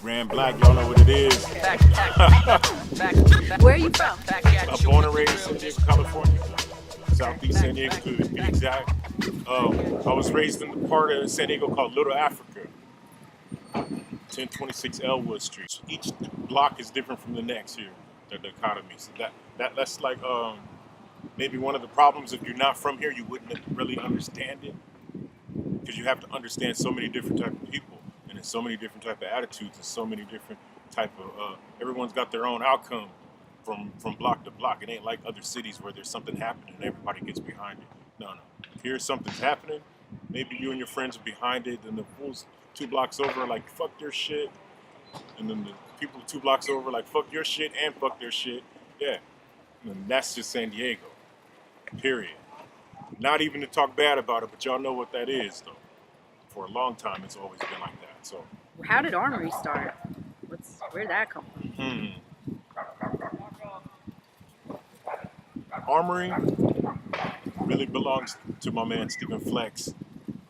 Ran Black, y'all know what it is. Where are you from? Born and raised in San Diego, California. Southeast San Diego to be exact. I was raised in the part of San Diego called Little Africa. 1026 Elwood Street. So each block is different from the next here, the economy. So that's like maybe one of the problems. If you're not from here, you wouldn't really understand it, because you have to understand so many different type of people, and there's so many different type of attitudes, and so many different type of everyone's got their own outcome from block to block. It ain't like other cities where there's something happening and everybody gets behind it. No. Here something's happening, maybe you and your friends are behind it, and the fools 2 blocks over are like fuck their shit, and then the people 2 blocks over are like fuck your shit and fuck their shit. Yeah, and that's just San Diego, period. Not even to talk bad about it, but y'all know what that is, though. For a long time, it's always been like that. So, How did Armory start? Where'd that come from? Armory really belongs to my man Stephen Flex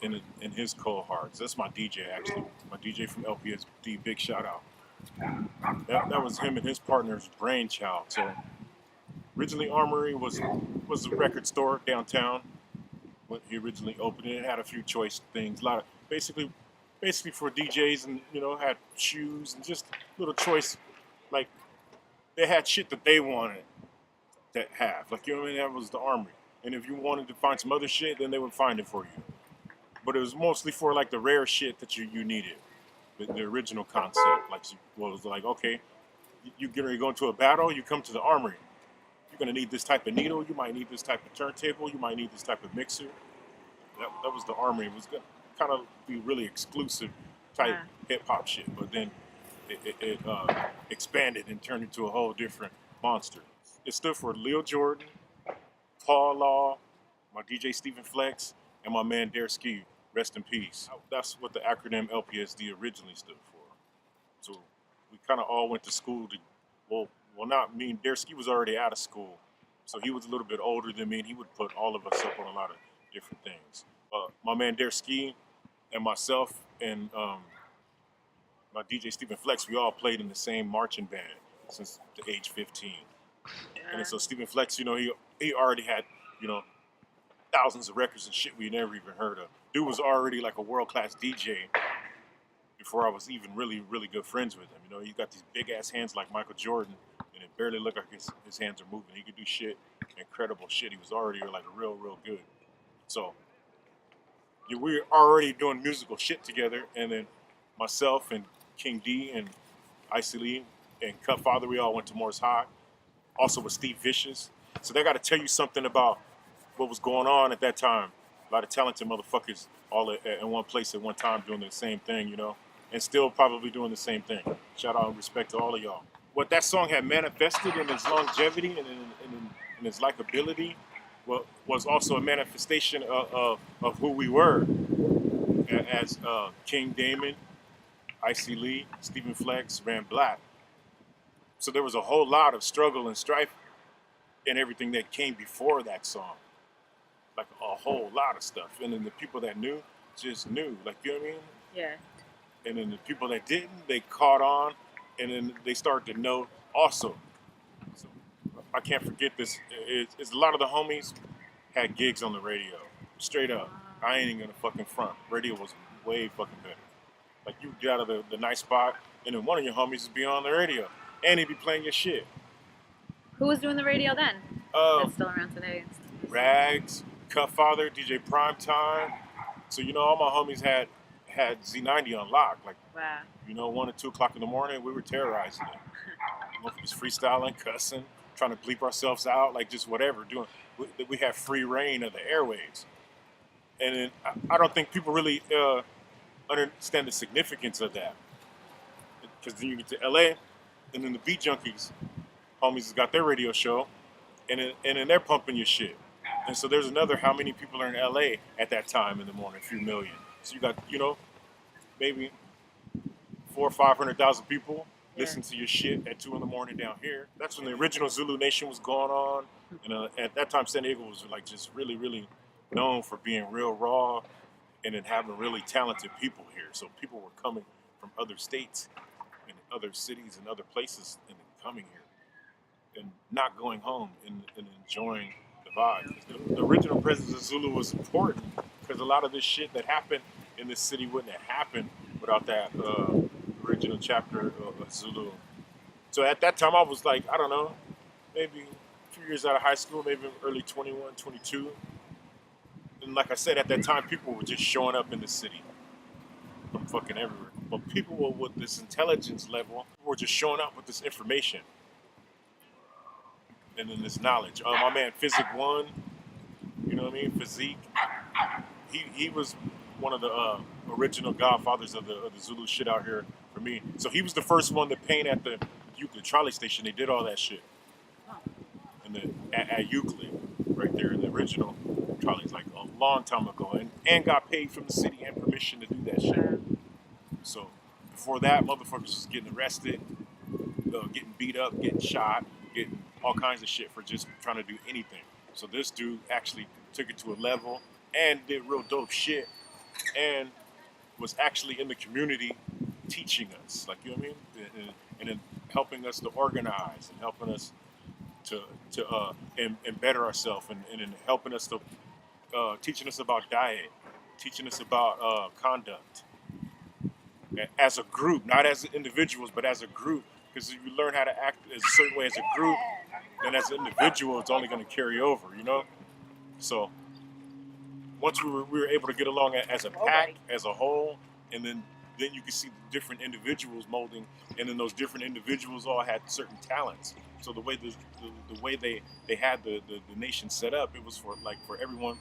and his cohorts. That's my DJ, actually. My DJ from LPSD. Big shout out. That was him and his partner's brainchild. So, originally Armory was a record store downtown. When he originally opened it, had a few choice things, a lot of basically for DJs, and had shoes and just little choice, like they had shit that they wanted to have, like what I mean. That was the Armory, and if you wanted to find some other shit, then they would find it for you. But it was mostly for like the rare shit that you needed. The original concept, like was like, okay, you get ready to go into a battle, you come to the Armory. You're gonna need this type of needle. You might need this type of turntable. You might need this type of mixer. That was the Armory. It was gonna kind of be really exclusive type hip hop shit, but then it expanded and turned into a whole different monster. It stood for Lil Jordan, Paul Law, my DJ Stephen Flex, and my man Dareski. Rest in peace. That's what the acronym LPSD originally stood for. So we kind of all went to school to, well, not me. Dareski was already out of school, so he was a little bit older than me, and he would put all of us up on a lot of different things. My man Dareski and myself and my DJ Stephen Flex, we all played in the same marching band since the age 15. And so Stephen Flex, he already had, thousands of records and shit we never even heard of. Dude was already like a world-class DJ before I was even really, really good friends with him. He got these big-ass hands like Michael Jordan, and it barely looked like his hands are moving. He could do shit, incredible shit. He was already like real, real good. So we were already doing musical shit together, and then myself and King D and Icy Lee and Cutfather, we all went to Morris High. Also with Steve Vicious. So they got to tell you something about what was going on at that time. A lot of talented motherfuckers all in one place at one time doing the same thing, and still probably doing the same thing. Shout out and respect to all of y'all. What that song had manifested in its longevity and in its likability was also a manifestation of who we were as King Damon, Icy Lee, Stephen Flex, Ran Black. So there was a whole lot of struggle and strife and everything that came before that song. Like a whole lot of stuff. And then the people that knew just knew. Like, you know what I mean? Yeah. And then the people that didn't, they caught on, and then they started to know also. So I can't forget this. It's a lot of the homies had gigs on the radio. Straight up. I ain't even gonna fucking front. Radio was way fucking better. Like, you get out of the nice spot, and then one of your homies would be on the radio, and he'd be playing your shit. Who was doing the radio then? That's still around today. Rags, Cutfather, DJ Primetime. So, all my homies had Z90 on lock. Like, wow. 1 or 2 o'clock in the morning, we were terrorizing it. Just freestyling, cussing, trying to bleep ourselves out, like just whatever. We had free reign of the airwaves. And then I don't think people really understand the significance of that. Because then you get to LA, and then the Beat Junkies, homies has got their radio show, and then they're pumping your shit. And so there's another, how many people are in LA at that time in the morning? A few million. So you got, maybe 400,000 or 500,000 people listen to your shit at 2 in the morning down here. That's when the original Zulu Nation was going on. And at that time, San Diego was like just really, really known for being real raw and then having really talented people here. So people were coming from other states other cities and other places and coming here and not going home and enjoying the vibe. The original presence of Zulu was important because a lot of this shit that happened in this city wouldn't have happened without that original chapter of Zulu. So at that time, I was like, I don't know, maybe a few years out of high school, maybe early 21, 22. And like I said, at that time, people were just showing up in the city from fucking everywhere. But people with this intelligence level were just showing up with this information and then this knowledge. My man Physic One, you know what I mean? Physique. He was one of the original godfathers of the Zulu shit out here for me. So he was the first one to paint at the Euclid trolley station. They did all that shit. At Euclid, right there in the original trolleys, like a long time ago, and got paid from the city and permission to do that shit. So before that, motherfuckers was getting arrested, getting beat up, getting shot, getting all kinds of shit for just trying to do anything. So this dude actually took it to a level and did real dope shit, and was actually in the community teaching us, like, you know what I mean, and then helping us to organize and helping us to better ourselves, and helping us to teaching us about diet, teaching us about conduct as a group, not as individuals, but as a group. Because if you learn how to act a certain way as a group, then as an individual, it's only going to carry over, you know. So once we were able to get along as a pack, as a whole, and then you can see the different individuals molding, and then those different individuals all had certain talents. So the way the way they had the nation set up, it was for everyone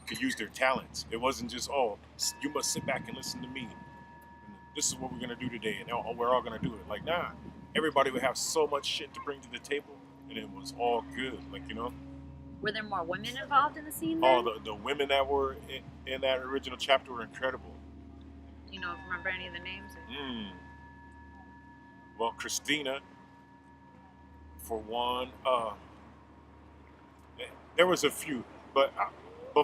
to use their talents. It wasn't just, oh, you must sit back and listen to me. And this is what we're gonna do today, and we're all gonna do it. Like, nah, everybody would have so much shit to bring to the table, and it was all good. Like, you know. Were there more women involved in the scene then? Oh, the women that were in that original chapter were incredible. You know, remember any of the names? Well, Christina, for one. There was a few, but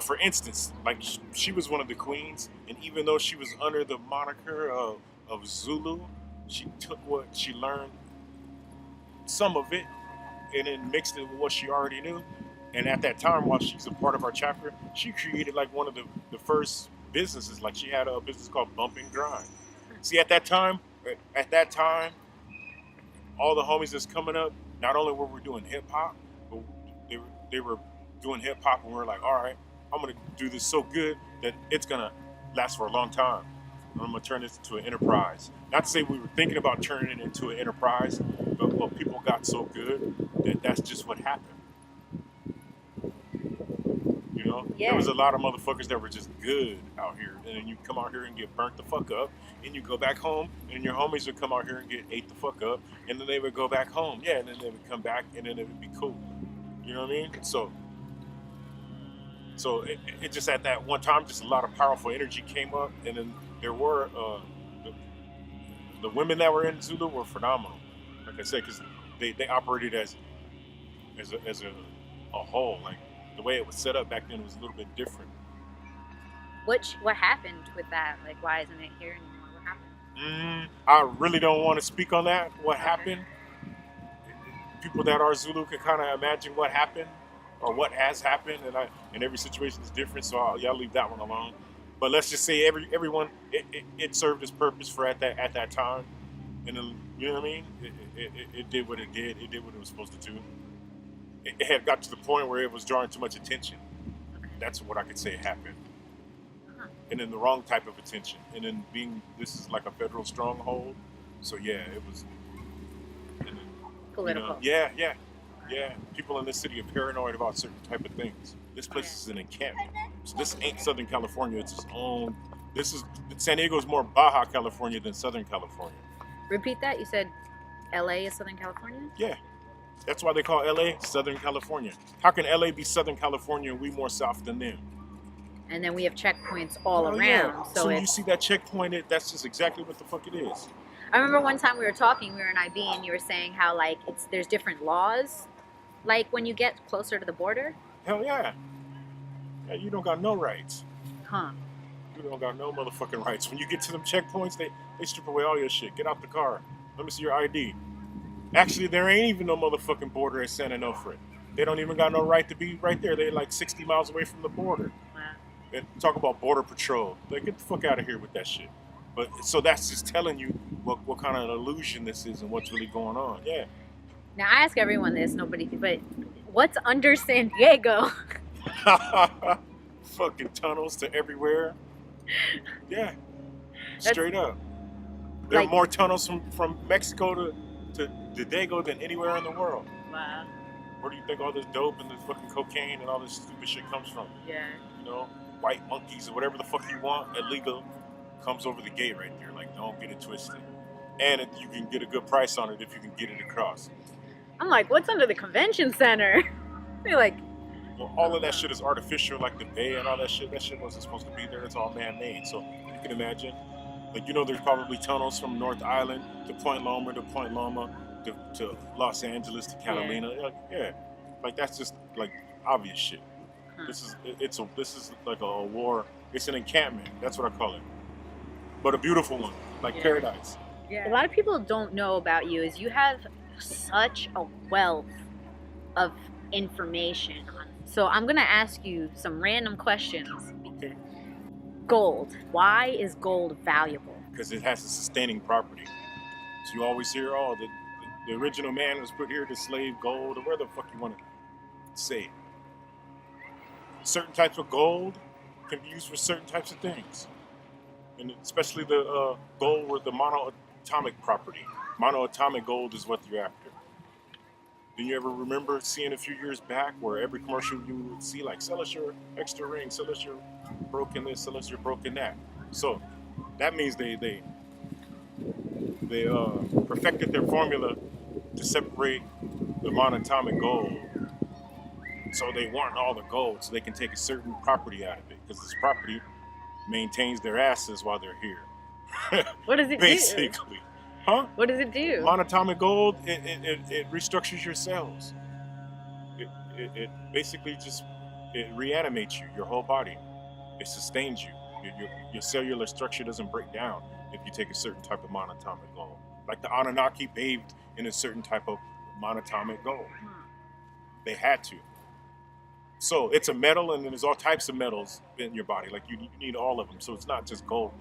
for instance, like, she was one of the queens, and even though she was under the moniker of Zulu, she took what she learned, some of it, and then mixed it with what she already knew. And at that time, while she's a part of our chapter, she created like one of the first businesses. Like, she had a business called Bump and Grind. See, at that time, all the homies that's coming up, not only were we doing hip hop, but they were doing hip hop, and we were like, all right, I'm gonna do this so good that it's gonna last for a long time. I'm gonna turn this into an enterprise. Not to say we were thinking about turning it into an enterprise, but people got so good that that's just what happened. You know, there was a lot of motherfuckers that were just good out here, and then you come out here and get burnt the fuck up, and you go back home, and your homies would come out here and get ate the fuck up, and then they would go back home, and then they would come back, and then it would be cool. You know what I mean? So it just, at that one time, just a lot of powerful energy came up, and then there were the women that were in Zulu were phenomenal. Like I said, because they operated as a whole. Like, the way it was set up back then was a little bit different. What happened with that? Like, why isn't it here anymore? What happened? I really don't want to speak on that. What happened? People that are Zulu can kind of imagine what happened or what has happened, and every situation is different. So I'll leave that one alone. But let's just say everyone it served its purpose for at that time, and then, you know what I mean. It did what it did. It did what it was supposed to do. It had got to the point where it was drawing too much attention. That's what I could say happened. And then the wrong type of attention. And then this is like a federal stronghold. So yeah, it was. And then, political. Yeah. People in this city are paranoid about certain type of things. This place is an encampment. So this ain't Southern California. It's its own. San Diego is more Baja California than Southern California. Repeat that. You said LA is Southern California? Yeah. That's why they call LA Southern California. How can LA be Southern California and we more south than them? And then we have checkpoints all around. Yeah. So you see that checkpoint, that's just exactly what the fuck it is. I remember one time we were talking, we were in IB, and you were saying how, like, there's different laws, like, when you get closer to the border. Hell yeah. Yeah, you don't got no rights. Huh. You don't got no motherfucking rights. When you get to them checkpoints, they strip away all your shit. Get out the car. Let me see your ID. Actually, there ain't even no motherfucking border at San Onofre. They don't even got no right to be right there. They're like 60 miles away from the border. Wow. And talk about border patrol. Like, get the fuck out of here with that shit. But so that's just telling you what kind of an illusion this is and what's really going on. Yeah. Now I ask everyone this, nobody, but what's under San Diego? Fucking tunnels to everywhere. Yeah. Straight up. There are like- more tunnels from Mexico to Dago than anywhere in the world. Wow. Where do you think all this dope and this fucking cocaine and all this stupid shit comes from? Yeah. You know, white monkeys or whatever the fuck you want, illegal, comes over the gate right there. Like, don't get it twisted. And you can get a good price on it if you can get it across. I'm like, what's under the convention center? They're like, Well, all of that shit is artificial, like the bay and all that shit. That shit wasn't supposed to be there. It's all man-made. So you can imagine. Like, you know, there's probably tunnels from North Island to Point Loma to Los Angeles to Catalina. Yeah. Like, that's just like obvious shit. Huh. This is like a war. It's an encampment. That's what I call it. But a beautiful one, like paradise. a lot of people don't know about you is you have such a wealth of information. So I'm gonna ask you some random questions. Okay. Gold. Why is gold valuable? Because it has a sustaining property. So you always hear, oh, the original man was put here to slave gold, or where the fuck you want to say. Certain types of gold can be used for certain types of things. And especially the gold with the monoatomic property. Monoatomic gold is what you're after. Do you ever remember seeing a few years back where every commercial you would see, like, sell us your extra ring, sell us your broken this, sell us your broken that. So that means they perfected their formula to separate the monatomic gold. So they want all the gold so they can take a certain property out of it, because this property maintains their asses while they're here. What does it Basically. do? Huh? What does it do? Monatomic gold, it restructures your cells. It basically just, it reanimates you, your whole body. It sustains you. Your cellular structure doesn't break down if you take a certain type of monatomic gold. Like the Annunaki bathed in a certain type of monatomic gold. They had to. So it's a metal, and then there's all types of metals in your body. Like you need all of them. So it's not just gold.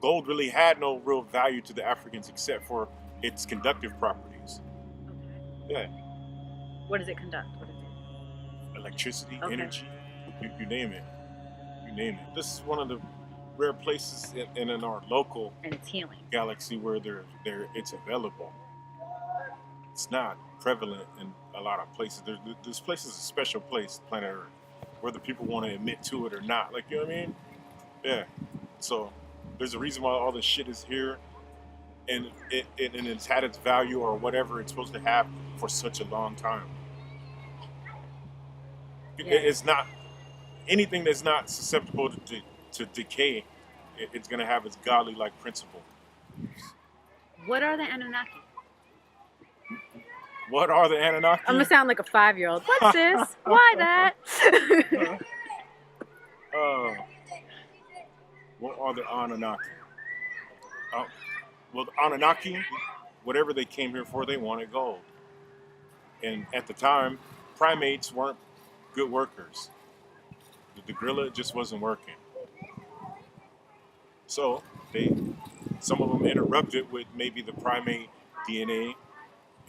Gold really had no real value to the Africans except for its conductive properties. Okay. Yeah. What does it conduct? What is it? Electricity, Okay. energy, you name it. You name it. This is one of the rare places in our local And it's healing. galaxy where it's available. It's not prevalent in a lot of places. This place is a special place, planet Earth, whether people want to admit to it or not. Like, you know what I mean? Yeah. So there's a reason why all this shit is here, and it's had its value or whatever it's supposed to have for such a long time. Yeah. It's not anything that's not susceptible to decay. It's gonna have its godly-like principle. What are the Anunnaki? What are the Anunnaki? I'm gonna sound like a 5-year-old. What's this? Why that? What are the Anunnaki? Well, the Anunnaki, whatever they came here for, they wanted gold. And at the time, primates weren't good workers. The gorilla just wasn't working. So some of them interrupted with maybe the primate DNA,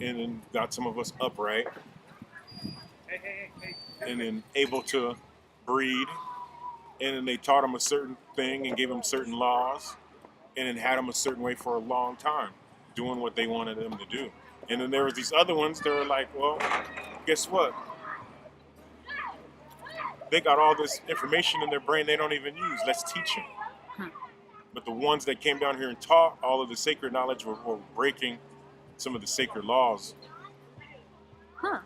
and then got some of us upright, and then able to breed. And then they taught them a certain thing and gave them certain laws, and then had them a certain way for a long time, doing what they wanted them to do. And then there was these other ones that were like, well, guess what? They got all this information in their brain they don't even use. Let's teach them. But the ones that came down here and taught all of the sacred knowledge were breaking some of the sacred laws. Huh.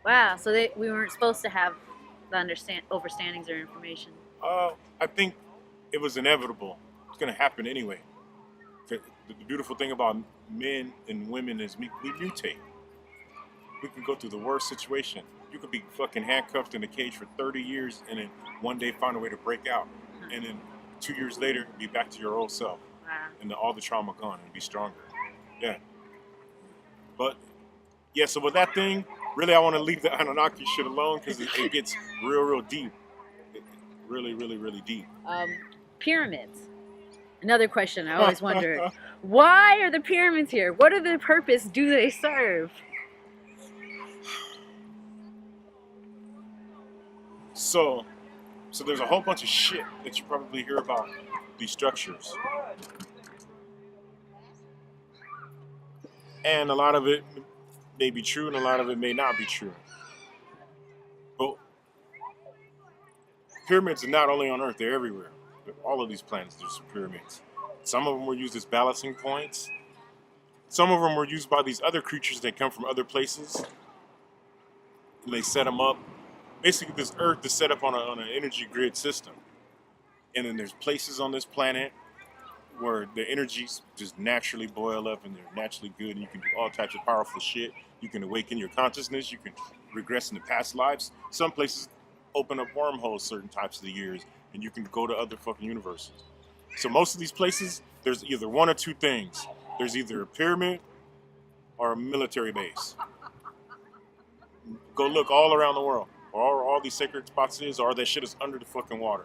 Wow. So we weren't supposed to have the overstandings or information. I think it was inevitable. It's going to happen anyway. The beautiful thing about men and women is we mutate. We can go through the worst situation. You could be fucking handcuffed in a cage for 30 years and then one day find a way to break out. And then 2 years later, be back to your old self. Wow. and all the trauma gone and be stronger. Yeah. But yeah, so with that thing, really I want to leave the Annunaki shit alone because it gets real deep. Really, really deep. Pyramids. Another question I always wondered. Why are the pyramids here? What are the purpose do they serve? So there's a whole bunch of shit that you probably hear about these structures. And a lot of it may be true and a lot of it may not be true. But pyramids are not only on Earth, they're everywhere. All of these planets, there's some pyramids. Some of them were used as balancing points. Some of them were used by these other creatures that come from other places. And they set them up. Basically, this Earth is set up on an energy grid system. And then there's places on this planet where the energies just naturally boil up and they're naturally good and you can do all types of powerful shit. You can awaken your consciousness. You can regress into past lives. Some places open up wormholes certain types of the years and you can go to other fucking universes. So most of these places, there's either one or two things. There's either a pyramid or a military base. Go look all around the world. Or all these sacred spots is, or that shit is under the fucking water.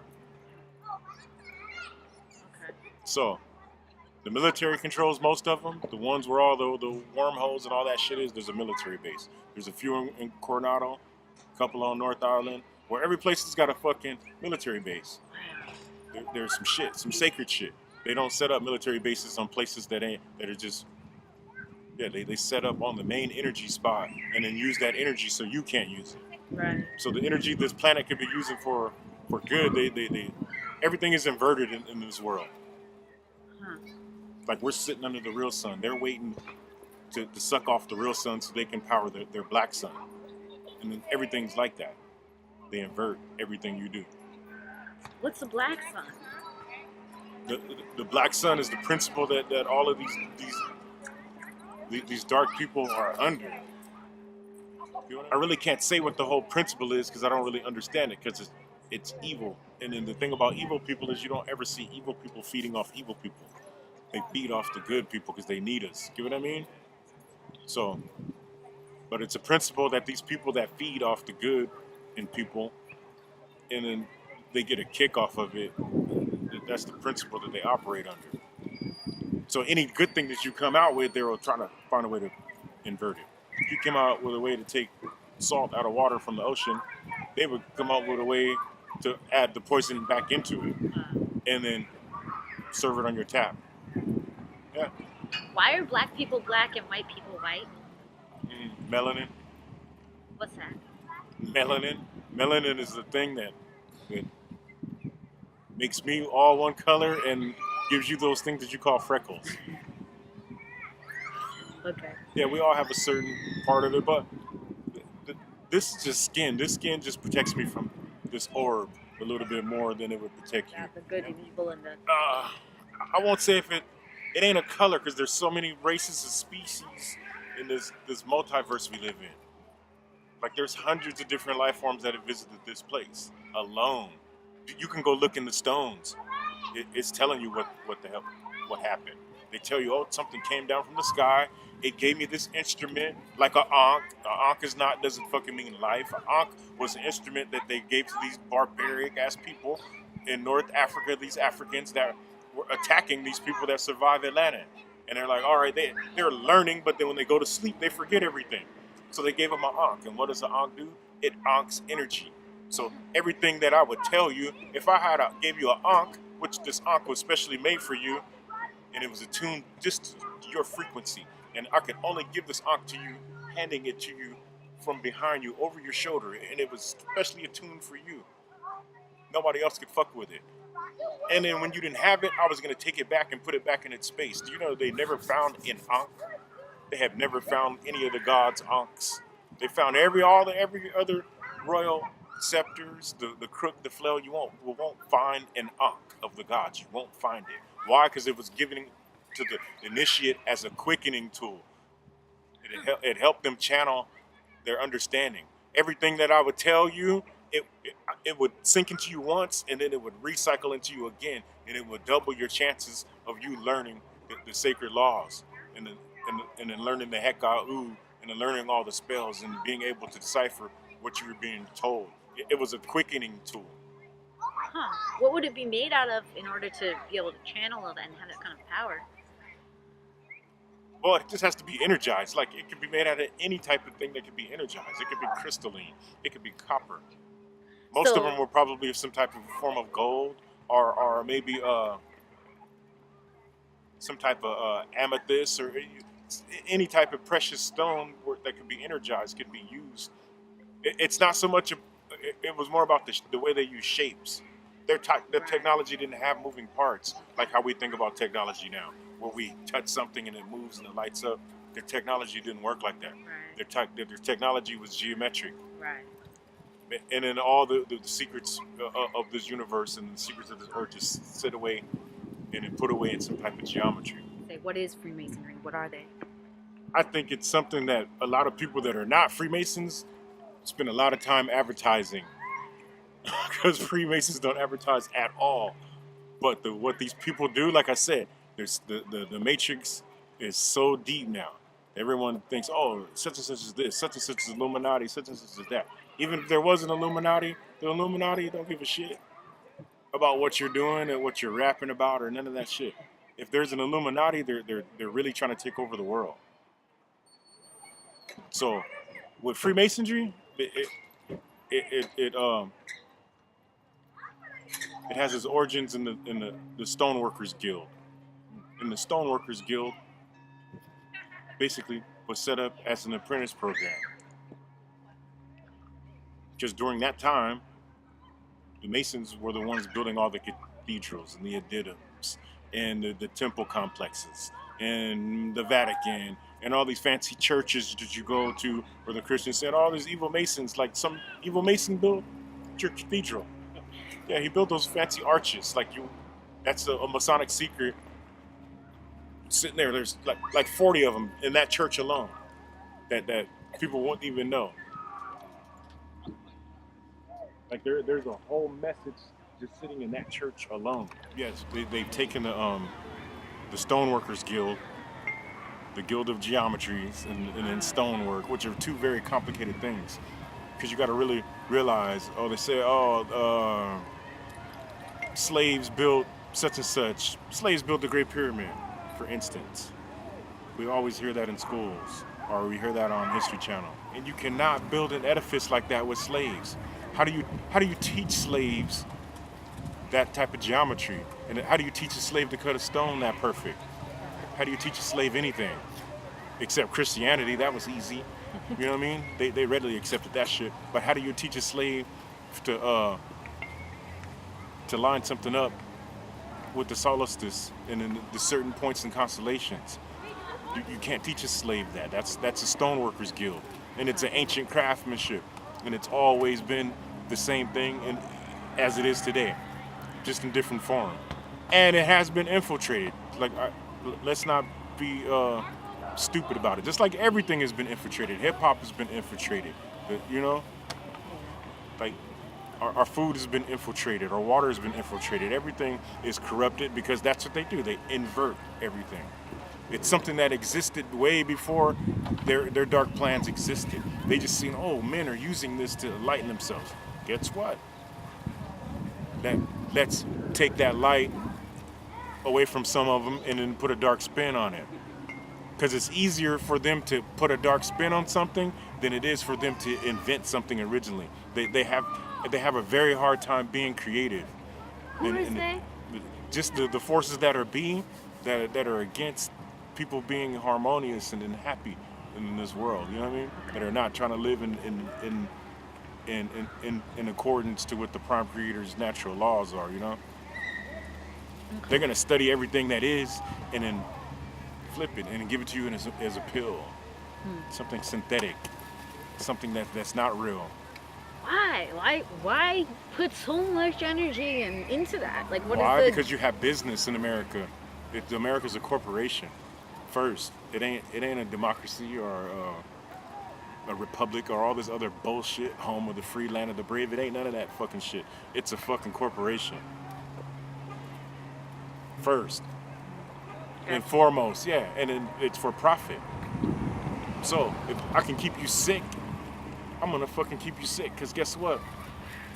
Okay. So, the military controls most of them. The ones where all the wormholes and all that shit is, there's a military base. There's a few in Coronado, a couple on North Island, where every place has got a fucking military base. There's some shit, some sacred shit. They don't set up military bases on places that are just, yeah, they set up on the main energy spot and then use that energy so you can't use it. Right. So the energy this planet could be using for good, they everything is inverted in this world. Huh. Like we're sitting under the real sun. They're waiting to suck off the real sun so they can power their black sun. And then everything's like that. They invert everything you do. What's the black sun? The black sun is the principle that all of these dark people are under. I really can't say what the whole principle is because I don't really understand it because it's evil. And then the thing about evil people is you don't ever see evil people feeding off evil people. They feed off the good people because they need us. Get what I mean? So, but it's a principle that these people that feed off the good in people and then they get a kick off of it. That's the principle that they operate under. So any good thing that you come out with, they're trying to find a way to invert it. If you came out with a way to take salt out of water from the ocean, they would come out with a way to add the poison back into it and then serve it on your tap. Yeah. Why are black people black and white people white? Melanin. What's that? Melanin. Melanin is the thing that makes me all one color and gives you those things that you call freckles. Okay. Yeah, we all have a certain part of it, but this is just skin. This skin just protects me from this orb a little bit more than it would protect you. Yeah, the good and evil and the... I won't say if it ain't a color because there's so many races and species in this multiverse we live in. Like there's hundreds of different life forms that have visited this place alone. You can go look in the stones. It's telling you what happened. They tell you, oh, something came down from the sky. It gave me this instrument, like an ankh. An ankh doesn't fucking mean life. An ankh was an instrument that they gave to these barbaric ass people in North Africa. These Africans that were attacking these people that survived Atlanta. And they're like, all right, they're learning, but then when they go to sleep, they forget everything. So they gave them an ankh. And what does an ankh do? It ankhs energy. So everything that I would tell you, if I gave you an ankh, which this ankh was specially made for you, and it was attuned just to your frequency, and I could only give this ankh to you, handing it to you from behind you, over your shoulder, and it was specially attuned for you. Nobody else could fuck with it. And then when you didn't have it, I was going to take it back and put it back in its space. Do you know they never found an ankh? They have never found any of the gods' ankhs. They found every other royal scepters, the crook, the flail. You won't find an ankh of the gods. You won't find it. Why? Because it was given to the initiate as a quickening tool. It helped them channel their understanding. Everything that I would tell you, it would sink into you once, and then it would recycle into you again. and it would double your chances of you learning the sacred laws, and then learning the Hekau, and then learning all the spells and being able to decipher what you were being told. It was a quickening tool. Huh. What would it be made out of in order to be able to channel it and have that kind of power? Well, it just has to be energized. Like, it could be made out of any type of thing that could be energized. It could be crystalline. It could be copper. Most of them were probably some type of form of gold, or maybe some type of amethyst, or any type of precious stone that could be energized, could be used. It's not so much. It was more about the way they use shapes. Their technology didn't have moving parts like how we think about technology now, where we touch something and it moves and it lights up. Their technology didn't work like that. Right. Their technology was geometric. Right. And then all the secrets of this universe and the secrets of this earth just sit away and then put away in some type of geometry. Say, what is Freemasonry? What are they? I think it's something that a lot of people that are not Freemasons spend a lot of time advertising, because Freemasons don't advertise at all. But what these people do, like I said, there's the matrix is so deep now. Everyone thinks, oh, such and such is this, such and such is Illuminati, such and such is that. Even if there was an Illuminati, the Illuminati don't give a shit about what you're doing and what you're rapping about or none of that shit. If there's an Illuminati, they're really trying to take over the world. So with Freemasonry, it has its origins in the Stoneworkers Guild. And the Stoneworkers Guild basically was set up as an apprentice program. Because during that time, the Masons were the ones building all the cathedrals and the addendums and the temple complexes and the Vatican and all these fancy churches that you go to where the Christians said, all these evil Masons, like some evil Mason built your cathedral. Yeah, he built those fancy arches. That's a Masonic secret sitting there. There's like 40 of them in that church alone that people won't even know. Like there's a whole message just sitting in that church alone. Yes, they've taken the Stoneworkers Guild, the Guild of Geometries, and then stonework, which are two very complicated things. Because you got to really realize, they say, slaves built such and such. Slaves built the Great Pyramid, for instance. We always hear that in schools, or we hear that on History Channel. And you cannot build an edifice like that with slaves. How do you teach slaves that type of geometry? And how do you teach a slave to cut a stone that perfect? How do you teach a slave anything? Except Christianity, that was easy. You know what I mean? They readily accepted that shit. But how do you teach a slave to line something up with the solstice and then the certain points and constellations? You can't teach a slave that. That's a Stoneworkers Guild. And it's an ancient craftsmanship. And it's always been the same thing as it is today, just in different form. And it has been infiltrated. Let's not be stupid about it. Just like everything has been infiltrated. Hip hop has been infiltrated. You know, like our food has been infiltrated. Our water has been infiltrated. Everything is corrupted because that's what they do. They invert everything. It's something that existed way before their dark plans existed. They just seen, men are using this to enlighten themselves. Guess what? Let's take that light away from some of them and then put a dark spin on it. Because it's easier for them to put a dark spin on something than it is for them to invent something originally. They have a very hard time being creative. Who is they? Just the forces that are that are against people being harmonious and happy in this world. You know what I mean? That are not trying to live in accordance to what the prime creator's natural laws are. You know? Okay. They're gonna study everything that is and then flip it and give it to you as a pill. Something synthetic, something that's not real. Why put so much energy into that? Like, Why? Because you have business in America. America's a corporation. First, it ain't a democracy or a republic or all this other bullshit. Home of the free, land of the brave. It ain't none of that fucking shit. It's a fucking corporation. first and foremost, yeah, and then it's for profit. So if I can keep you sick, I'm gonna fucking keep you sick. Cause guess what?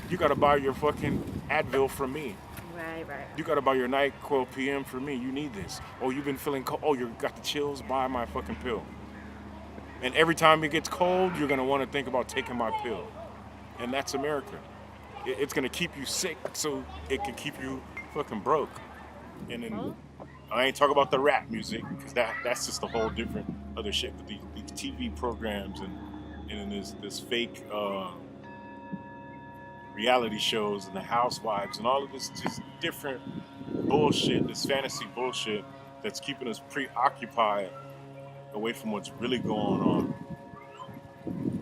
You gotta buy your fucking Advil from me. Right. You gotta buy your NyQuil PM for me. You need this. Oh, you've been feeling cold. Oh, you got the chills. Buy my fucking pill. And every time it gets cold, you're gonna want to think about taking my pill. And that's America. It's gonna keep you sick so it can keep you fucking broke. And then I ain't talking about the rap music because that's just a whole different other shit. But these TV programs and then this fake reality shows and the housewives and all of this just different bullshit, this fantasy bullshit that's keeping us preoccupied away from what's really going on.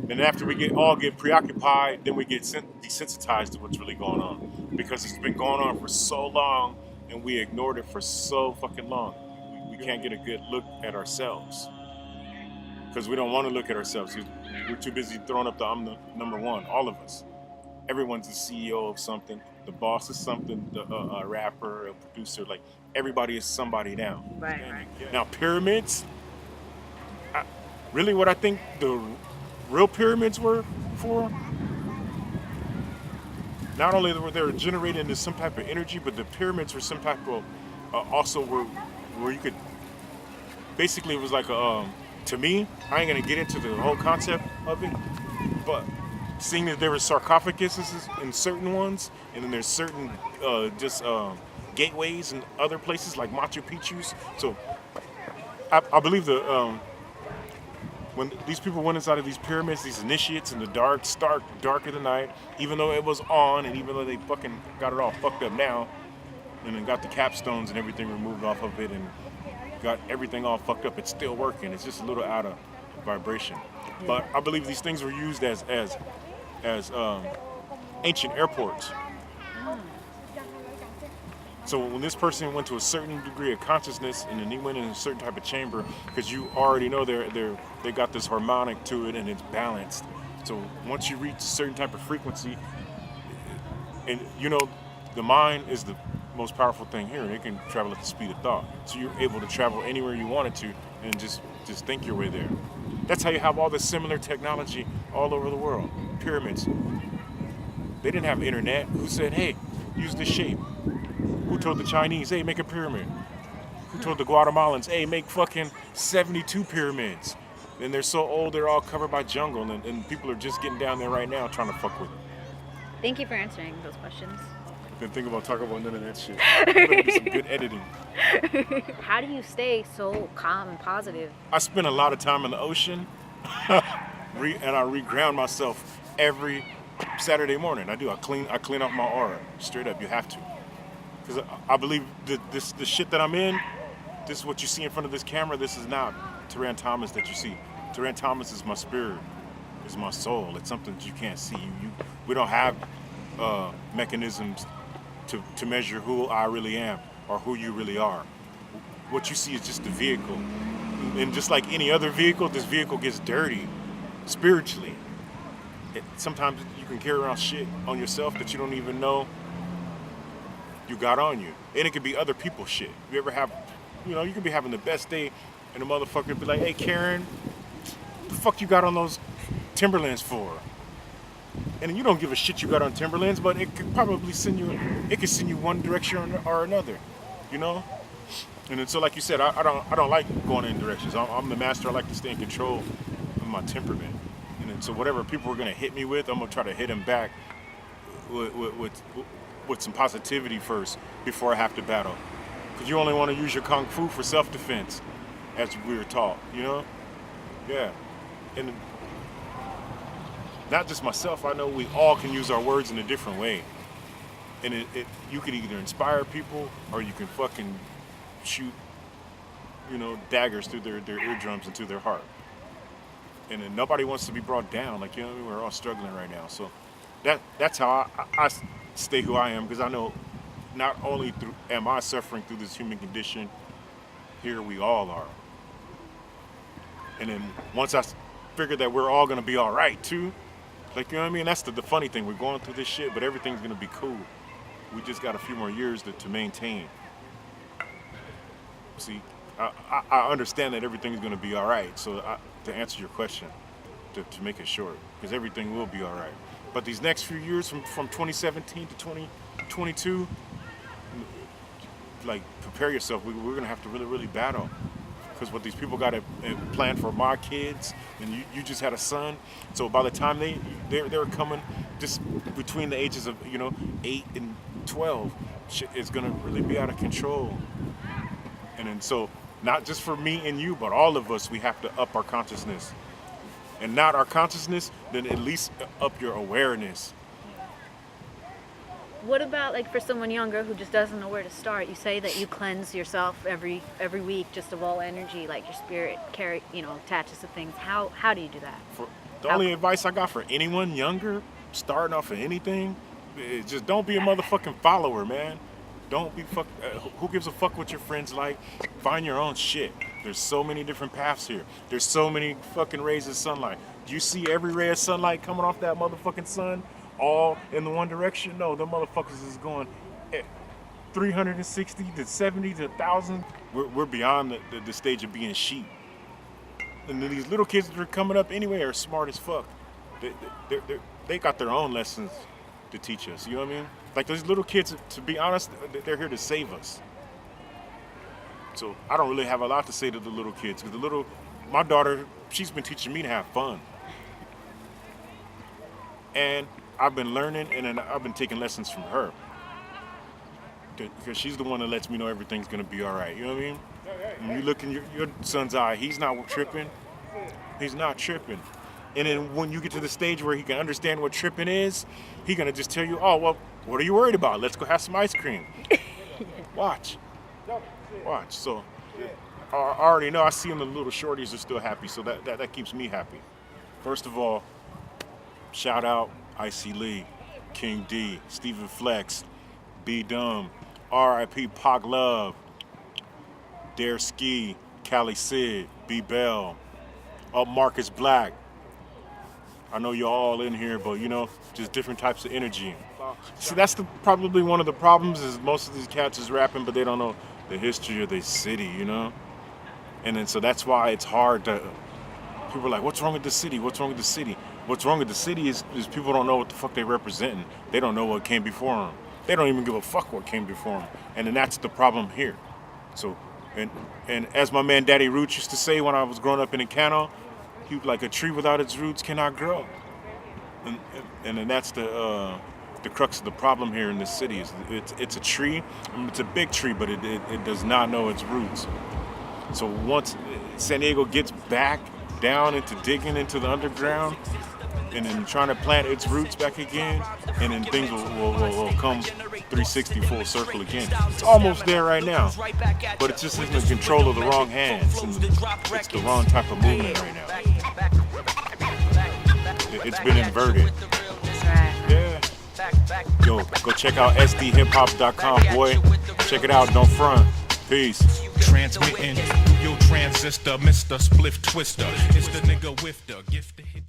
And after we all get preoccupied, then we get desensitized to what's really going on because it's been going on for so long and we ignored it for so fucking long. We can't get a good look at ourselves because we don't want to look at ourselves. We're too busy throwing up the I'm the number one, all of us. Everyone's the CEO of something. The boss is something, a rapper, a producer, like everybody is somebody now. Right. Now pyramids, really what I think the real pyramids were for, not only were they generated into some type of energy, but the pyramids were some type of, also where you could, basically it was like, to me, I ain't gonna get into the whole concept of it, but seeing that there were sarcophaguses in certain ones, and then there's certain gateways in other places like Machu Picchu's. So I believe when these people went inside of these pyramids, these initiates in the stark dark of the night, even though it was on, and even though they fucking got it all fucked up now, and then got the capstones and everything removed off of it, and got everything all fucked up, it's still working. It's just a little out of vibration. But I believe these things were used as ancient airports. So when this person went to a certain degree of consciousness and then he went in a certain type of chamber, because you already know they got this harmonic to it and it's balanced. So once you reach a certain type of frequency, and you know the mind is the most powerful thing here, and it can travel at the speed of thought. So you're able to travel anywhere you wanted to and just think your way there. That's how you have all this similar technology all over the world. Pyramids. They didn't have internet. Who said, hey, use this shape? Who told the Chinese, hey, make a pyramid? Who told the Guatemalans, hey, make fucking 72 pyramids? And they're so old, they're all covered by jungle, and people are just getting down there right now trying to fuck with it. Thank you for answering those questions. Didn't think about talking about none of that shit. Better do some good editing. How do you stay so calm and positive? I spend a lot of time in the ocean, and I reground myself every Saturday morning. I do. I clean off my aura. Straight up, you have to. Because I believe that the shit that I'm in, this is what you see in front of this camera. This is not Taran Thomas that you see. Taran Thomas is my spirit, is my soul. It's something that you can't see. We don't have mechanisms to measure who I really am or who you really are. What you see is just the vehicle. And just like any other vehicle, this vehicle gets dirty spiritually. Sometimes you can carry around shit on yourself that you don't even know you got on you. And it could be other people's shit. You ever have, you can be having the best day and the motherfucker be like, hey Karen, the fuck you got on those Timberlands for? And you don't give a shit you got on Timberlands, but it could probably send you one direction or another, And then, so like you said, I don't like going in directions. I'm the master. I like to stay in control of my temperament. And then, so whatever people are gonna hit me with, I'm gonna try to hit them back with some positivity first before I have to battle. Because you only want to use your kung fu for self-defense, as we were taught, Yeah. And not just myself, I know we all can use our words in a different way. And you can either inspire people or you can fucking shoot, daggers through their eardrums into their heart. And then nobody wants to be brought down. Like, we're all struggling right now. So that's how I stay who I am, because I know not only am I suffering through this human condition, here we all are. And then once I figure that we're all going to be all right too, like, that's the funny thing. We're going through this shit, but everything's going to be cool. We just got a few more years to maintain. See, I understand that everything's going to be all right. So to answer your question, to make it short, because everything will be all right. But these next few years, from 2017 to 2022, like, prepare yourself. We're going to have to really, really battle. Because what these people got to plan for my kids, and you just had a son. So by the time they're coming, just between the ages of 8 and 12, shit is going to really be out of control. And then so not just for me and you, but all of us, we have to up our consciousness. And not our consciousness, then at least up your awareness. What about, like, for someone younger who just doesn't know where to start? You say that you cleanse yourself every week, just of all energy, like your spirit attaches to things. How do you do that? The only advice I got for anyone younger, starting off of anything, is just don't be a motherfucking follower, man. Don't be who gives a fuck what your friends like? Find your own shit. There's so many different paths here. There's so many fucking rays of sunlight. Do you see every ray of sunlight coming off that motherfucking sun? All in the one direction? No, the motherfuckers is going 360 to 70 to 1,000. We're beyond the stage of being sheep. And then these little kids that are coming up anyway are smart as fuck. They got their own lessons to teach us, you know what I mean? Like, those little kids, to be honest, they're here to save us. So I don't really have a lot to say to the little kids, because my daughter, she's been teaching me to have fun. And I've been learning, and then I've been taking lessons from her. Because she's the one that lets me know everything's going to be all right. You know what I mean? When you look in your son's eye, he's not tripping. He's not tripping. And then when you get to the stage where he can understand what tripping is, he's going to just tell you, oh, well, what are you worried about? Let's go have some ice cream. Watch. So I already know, I see them, the little shorties are still happy, so that keeps me happy. First of all, shout out Icy Lee, King D, Stephen Flex, B Dumb, R.I.P. Pac Love, Dare Ski, Callie Sid, B Bell, Up Marcus Black. I know you're all in here, but just different types of energy. See, that's probably one of the problems, is most of these cats is rapping, but they don't know the history of their city, And then so that's why it's hard to. People are like, what's wrong with the city? What's wrong with the city? What's wrong with the city is people don't know what the fuck they're representing. They don't know what came before them. They don't even give a fuck what came before them. And then that's the problem here. So, and as my man Daddy Roots used to say when I was growing up in Encano, he was like, a tree without its roots cannot grow. And then that's the crux of the problem here in this city. It's a tree. I mean, it's a big tree, but it does not know its roots. So once San Diego gets back down into digging into the underground and then trying to plant its roots back again, and then things will come 360 full circle again. It's almost there right now, but it's just in the control of the wrong hands, and it's the wrong type of movement right now. It's been inverted. Yeah. Yo, go check out SDHipHop.com, boy. Check it out, don't front. Peace. Transmitting through your transistor, Mr. Spliff Twister. It's the nigga with the gift to hit.